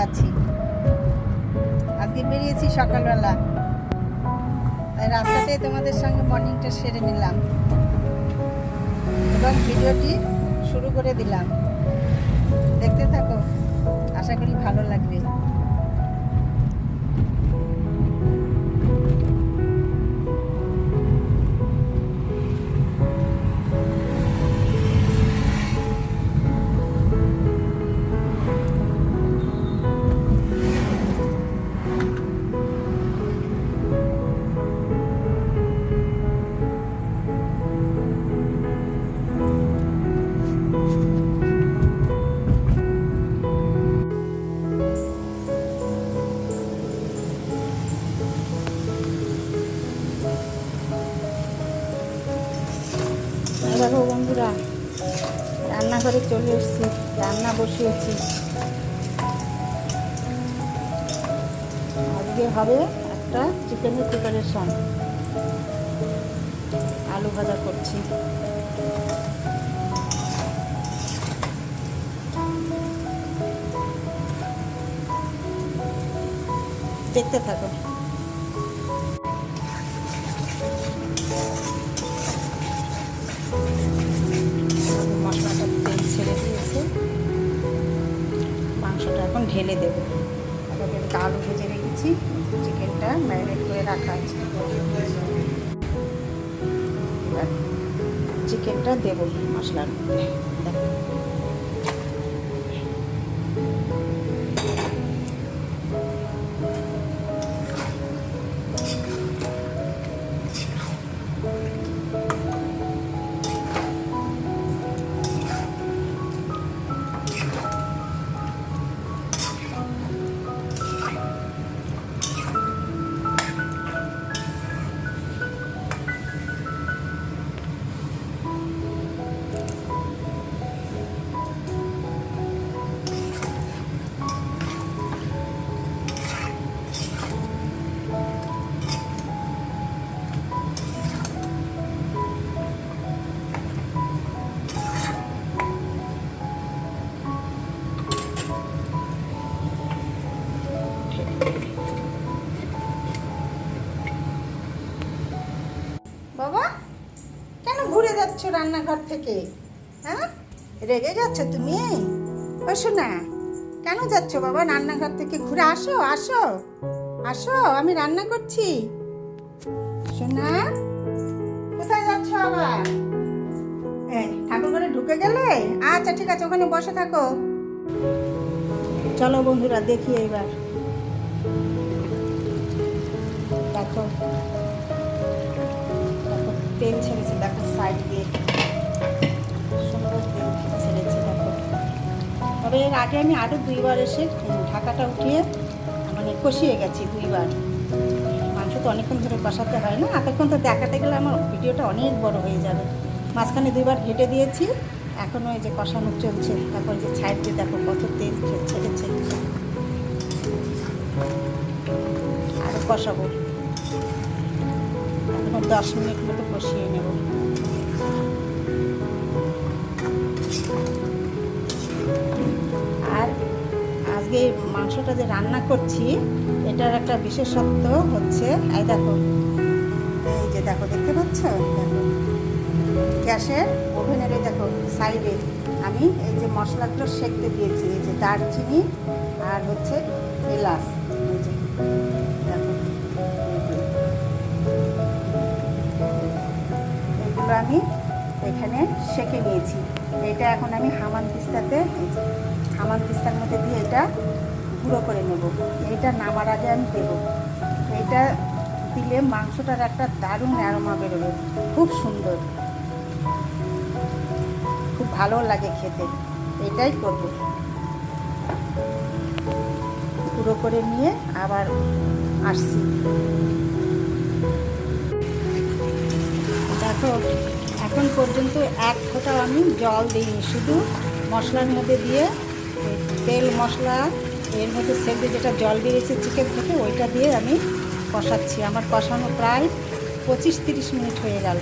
আছি। আজকে বেরিয়েছি সকালবেলা, তাই রাস্তাতে তোমাদের সঙ্গে মর্নিংটা সেরে নিলাম এবং ভিডিওটি শুরু করে দিলাম। দেখতে থাকো, আশা করি ভালো লাগবে। দেখো বন্ধুরা, রান্নাঘরে চলে এসেছি, রান্না বসিয়েছি। আজকে হবে একটা চিকেনের প্রিপারেশন। আলু ভাজা করছি। দেখতে থাকো। মশলাটা তেল ছেড়ে দিয়েছে, মাংসটা এখন ঢেলে দেবো। আলু ভেজে রেখেছি, চিকেনটা ম্যারিনেট করে রাখা আছে। এবার চিকেনটা দেবো মশলার মধ্যে। বাবা, কেন ঘুরে যাচ্ছ রান্নাঘর থেকে? হ্যাঁ, রেগে যাচ্ছ তুমি? ও শোনা, কেন যাচ্ছ বাবা রান্নাঘর থেকে? ঘুরে আসো আসো আসো, আমি রান্না করছি। শোনা, কোথায় যাচ্ছ আবার? ঠাকুর ঘরে ঢুকে গেলে? আচ্ছা ঠিক আছে, ওখানে বসে থাকো। চলো বন্ধুরা, দেখি এবার। দেখো তেল ছেড়েছে, দেখো সাইড দিয়ে সুন্দর তেল ছেড়েছে। দেখো, তবে এর আগে আমি আরও 2বার এসে ঢাকাটা উঠিয়ে মানে কষিয়ে গেছি 2বার। মাংস তো অনেকক্ষণ ধরে কষাতে হয় না, এতক্ষণ তো দেখাতে গেলে আমার ভিডিওটা অনেক বড় হয়ে যাবে। মাঝখানে 2বার ঘেটে দিয়েছি, এখনও এই যে কষানো চলছে। তারপর যে সাইড দিয়ে দেখো কত তেল ছেড়েছে। আরও কষাবো, 10 মিনিট মতো কষিয়ে নেব। আর আজকে মাংসটা যে রান্না করছি, এটার একটা বিশেষত্ব হচ্ছে, এই দেখো, এই যে দেখো, দেখতে পাচ্ছ? দেখো গ্যাসের ওভেনের এই দেখো সাইডে আমি এই যে মশলাগুলো সেঁকতে দিয়েছি। এই যে দারচিনি আর হচ্ছে এলাচ, এই যে দেখো, এগুলো আমি এখানে সেঁকে নিয়েছি। এটা এখন আমি হামানদিস্তাতে, হামানদিস্তার মধ্যে দিয়ে এটা গুঁড়ো করে নেব। এইটা নামার আগে আমি দেবো। এইটা দিলে মাংসটার একটা দারুণ অ্যারোমা বেরোবে, খুব সুন্দর, খুব ভালো লাগে খেতে। এটাই করব। গুঁড়ো করে নিয়ে আবার আসছি। দেখো, এখন পর্যন্ত এক ফোঁটাও আমি জল দিইনি, শুধু মশলার মধ্যে দিয়ে তেল মশলা এর মধ্যে সেদ্ধ যেটা জল বেরিয়েছে চিকেন থেকে, ওইটা দিয়ে আমি কষাচ্ছি। আমার কষানো প্রায় 25-30 মিনিট হয়ে গেল।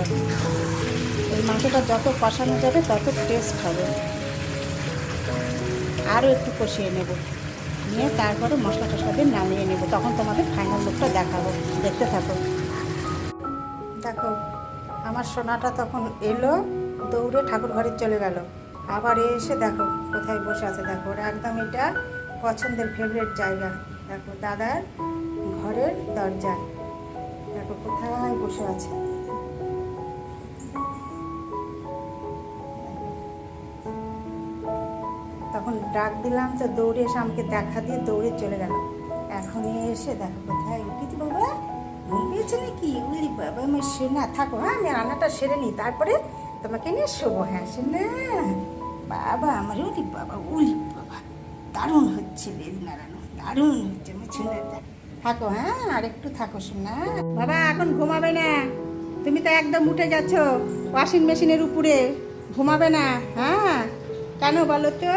এই মাংসটা যত কষানো যাবে তত টেস্ট হবে। আরও একটু কষিয়ে নেব। নিয়ে তারপরে মশলা টশলা দিয়ে নামিয়ে নেব, তখন তোমাদের ফাইনাল লুকটা দেখাবো, দেখতে থাকো। দেখো আমার সোনাটা তখন এলো, দৌড়ে ঠাকুর ঘরে চলে গেল, আবার এসে দেখো কোথায় বসে আছে। দেখো ওরা একদম এটা পছন্দের ফেভারিট জায়গা, দেখো দাদার ঘরের দরজায়, দেখো কোথায় বসে আছে। তখন ডাক দিলাম তো দৌড়ে এসে আমাকে দেখা দিয়ে দৌড়ে চলে গেল। এখন এসে দেখো কোথায়। কিন্তু বাবা ঘুম পেয়েছে নাকি? উলি বাবা আমার সোনা, থাকো হ্যাঁ আমি রান্নাটা সেরে নিই, তারপরে তোমাকে নিয়ে শোবো। হ্যাঁ সোনা বাবা আমার, উলি বাবা উলি বাবা দারুণ হচ্ছে, লেজ নাড়ানো দারুণ হচ্ছে আমার সোনাটা। থাকো হ্যাঁ আর একটু থাকো সোনা। বাবা এখন ঘুমাবে না, তুমি তো একদম উঠে গেছ ওয়াশিং মেশিনের উপরে, ঘুমাবে না? হ্যাঁ কেন বলো তো?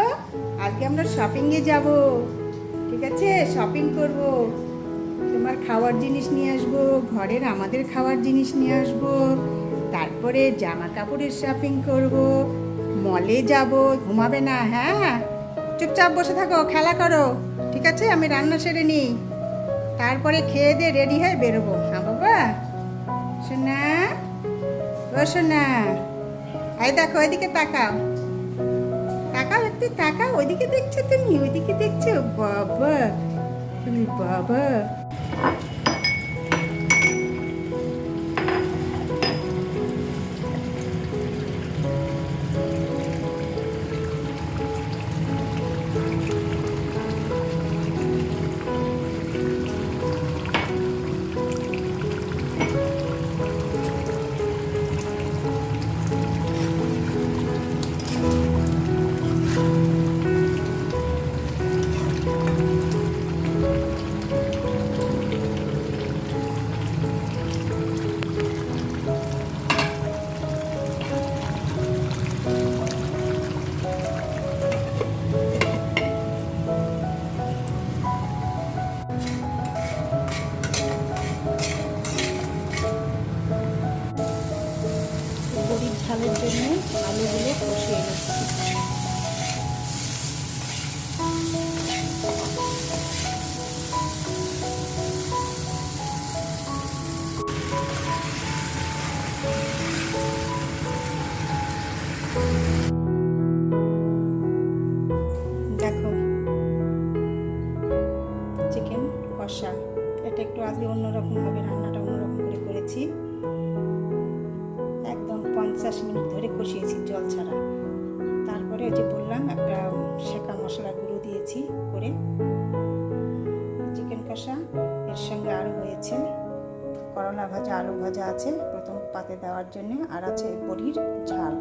আজকে আমরা শপিংয়ে যাব, ঠিক আছে? শপিং করব, তোমার খাওয়ার জিনিস নিয়ে আসবো, ঘরের আমাদের খাওয়ার জিনিস নিয়ে আসবো, তারপরে জামা কাপড়ের শপিং করব, মলে যাব। ঘুমাবে না? হ্যাঁ চুপচাপ বসে থাকো, খেলা করো, ঠিক আছে? আমি রান্না সেরে নিই, তারপরে খেয়ে দিয়ে রেডি হয়ে বেরোবো। হ্যাঁ বাবা সোনা, ও সোনা, এই দেখো ওইদিকে তাকাও, তাকাও একটু তাকাও, ওইদিকে দেখছো তুমি? ওইদিকে দেখছো? বাবা তুমি বাবা। বড়ির ঝালের জন্য আলুগুলো কষিয়ে নিচ্ছি। দেখো চিকেন কষা, এটা একটু আজকে অন্যরকমভাবে রান্নাটা অন্যরকম করে করেছি। একদম 50 মিনিট ধরে কষিয়েছি জল ছাড়া। তারপরে যে বললাম একটা শেখা মশলা গুঁড়ো দিয়েছি করে। চিকেন কষা এর সঙ্গে আরও হয়েছে করলা ভাজা, আলু ভাজা আছে প্রথম পাতে দেওয়ার জন্য, আর আছে বড়ির ঝাল।